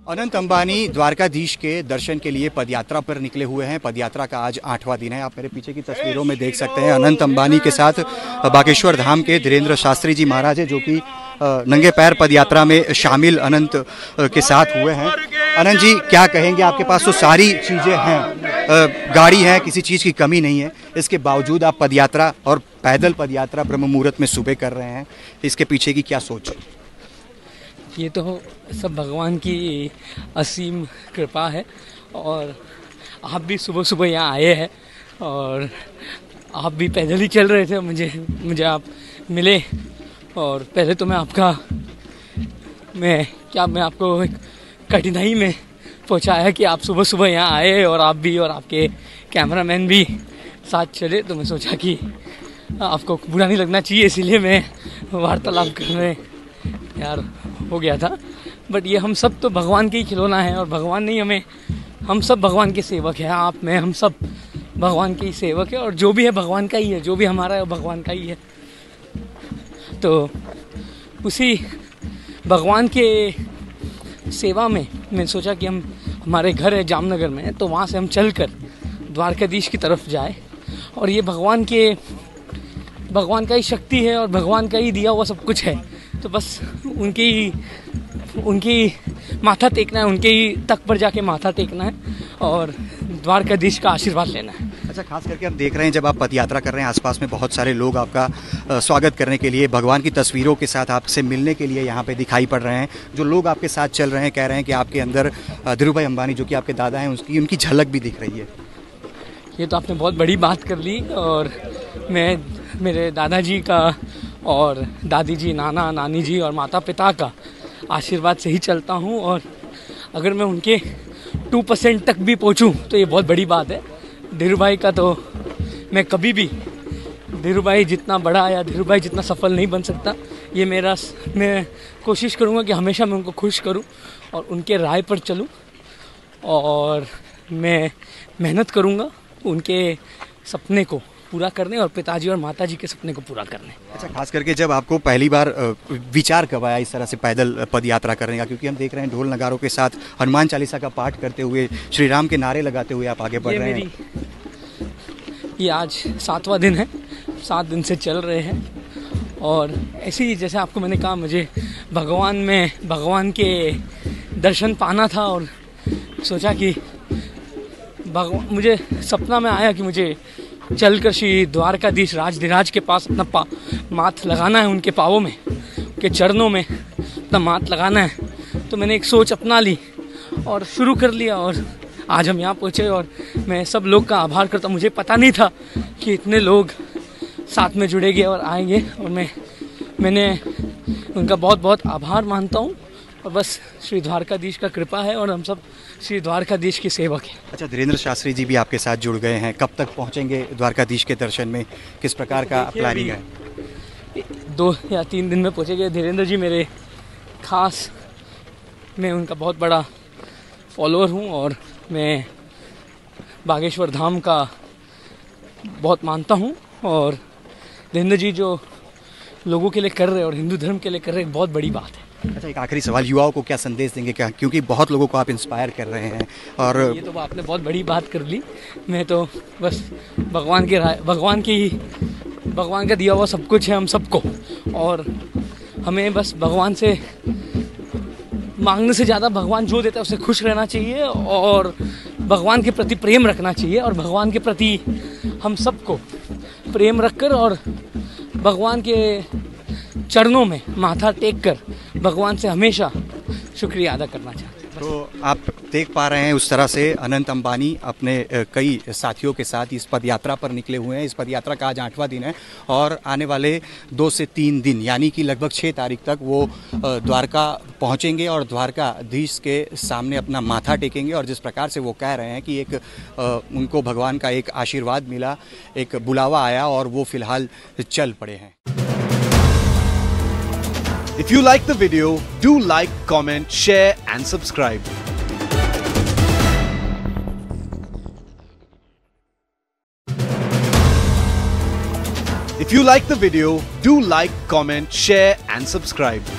अनंत अंबानी द्वारकाधीश के दर्शन के लिए पदयात्रा पर निकले हुए हैं। पदयात्रा का आज 8वां दिन है। आप मेरे पीछे की तस्वीरों में देख सकते हैं अनंत अंबानी के साथ बागेश्वर धाम के धीरेन्द्र शास्त्री जी महाराज है, जो कि नंगे पैर पदयात्रा में शामिल अनंत के साथ हुए हैं। अनंत जी, क्या कहेंगे? आपके पास तो सारी चीज़ें हैं, गाड़ी है, किसी चीज़ की कमी नहीं है, इसके बावजूद आप पदयात्रा और पैदल पदयात्रा ब्रह्म मुहूर्त में सुबह कर रहे हैं। इसके पीछे की क्या सोच है? ये तो सब भगवान की असीम कृपा है। और आप भी सुबह सुबह यहाँ आए हैं और आप भी पैदल ही चल रहे थे। मुझे आप मिले और पहले तो मैं आपको एक कठिनाई में पहुँचाया कि आप सुबह सुबह यहाँ आए और आप भी और आपके कैमरामैन भी साथ चले, तो मैं सोचा कि आपको बुरा नहीं लगना चाहिए, इसीलिए मैं वार्तालाप करने यार हो गया था। बट ये हम सब तो भगवान के ही खिलौना है और भगवान नहीं हम सब भगवान के सेवक हैं। आप मैं हम सब भगवान के ही सेवक है और जो भी है भगवान का ही है, जो भी हमारा है वो भगवान का ही है। तो उसी भगवान के सेवा में मैंने सोचा कि हमारे घर है जामनगर में, तो वहाँ से हम चलकर द्वारकाधीश की तरफ जाए। और ये भगवान का ही शक्ति है और भगवान का ही दिया हुआ सब कुछ है, तो बस उनकी माथा टेकना है, उनके ही तक पर जाके माथा टेकना है और द्वारकाधीश का आशीर्वाद लेना है। अच्छा, खास करके हम देख रहे हैं जब आप पदयात्रा कर रहे हैं, आसपास में बहुत सारे लोग आपका स्वागत करने के लिए, भगवान की तस्वीरों के साथ आपसे मिलने के लिए यहाँ पे दिखाई पड़ रहे हैं। जो लोग आपके साथ चल रहे हैं कह रहे हैं कि आपके अंदर धीरूभाई अंबानी, जो कि आपके दादा हैं, उनकी झलक भी दिख रही है। ये तो आपने बहुत बड़ी बात कर ली। और मैं मेरे दादाजी का और दादी जी, नाना नानी जी और माता पिता का आशीर्वाद से ही चलता हूँ। और अगर मैं उनके 2% तक भी पहुँचूँ तो ये बहुत बड़ी बात है। धीरूभाई का तो मैं कभी भी धीरूभाई जितना बड़ा या धीरूभाई जितना सफल नहीं बन सकता। मैं कोशिश करूँगा कि हमेशा मैं उनको खुश करूँ और उनके राह पर चलूँ और मैं मेहनत करूँगा उनके सपने को पूरा करने और पिताजी और माताजी के सपने को पूरा करने। अच्छा, खास करके जब आपको पहली बार विचार कब आया इस तरह से पैदल पदयात्रा करने का? क्योंकि हम देख रहे हैं ढोल नगारों के साथ हनुमान चालीसा का पाठ करते हुए, श्री राम के नारे लगाते हुए आप आगे बढ़ रहे हैं। ये आज 7वां दिन है, 7 दिन से चल रहे हैं। और ऐसे ही जैसे आपको मैंने कहा, मुझे भगवान के दर्शन पाना था और सोचा कि मुझे सपना में आया कि मुझे चलकर श्री द्वारकाधीश राजधिराज के पास अपना माथ लगाना है, उनके पाँवों में, उनके चरणों में अपना माथ लगाना है। तो मैंने एक सोच अपना ली और शुरू कर लिया और आज हम यहाँ पहुँचे। और मैं सब लोग का आभार करता हूँ। मुझे पता नहीं था कि इतने लोग साथ में जुड़ेंगे और आएंगे, और मैंने उनका बहुत बहुत आभार मानता हूँ। और बस श्री द्वारकाधीश का कृपा है और हम सब श्री द्वारकाधीश के सेवक हैं। अच्छा, धीरेन्द्र शास्त्री जी भी आपके साथ जुड़ गए हैं। कब तक पहुंचेंगे द्वारकाधीश के दर्शन में? किस प्रकार का प्लानिंग है? 2 या 3 दिन में पहुंचेंगे। धीरेन्द्र जी मेरे मैं उनका बहुत बड़ा फॉलोअर हूं और मैं बागेश्वर धाम का बहुत मानता हूं। और धीरेन्द्र जी जो लोगों के लिए कर रहे हैं और हिंदू धर्म के लिए कर रहे हैं, बहुत बड़ी बात है। अच्छा, एक आखिरी सवाल, युवाओं को क्या संदेश देंगे? क्या, क्योंकि बहुत लोगों को आप इंस्पायर कर रहे हैं। और ये तो आपने बहुत बड़ी बात कर ली। मैं तो बस भगवान का दिया हुआ सब कुछ है हम सबको, और हमें बस भगवान से मांगने से ज़्यादा भगवान जो देता है उससे खुश रहना चाहिए और भगवान के प्रति प्रेम रखना चाहिए। और भगवान के प्रति हम सबको प्रेम रखकर और भगवान के चरणों में माथा टेक कर भगवान से हमेशा शुक्रिया अदा करना चाहते हैं। तो आप देख पा रहे हैं उस तरह से अनंत अंबानी अपने कई साथियों के साथ इस पदयात्रा पर निकले हुए हैं। इस पदयात्रा का आज 8वां दिन है और आने वाले 2 से 3 दिन यानी कि लगभग 6 तारीख तक वो द्वारका पहुंचेंगे और द्वारकाधीश के सामने अपना माथा टेकेंगे। और जिस प्रकार से वो कह रहे हैं कि उनको भगवान का एक आशीर्वाद मिला, एक बुलावा आया और वो फिलहाल चल पड़े हैं। If you like the video, do like, comment, share and subscribe. If you like the video, do like, comment, share and subscribe.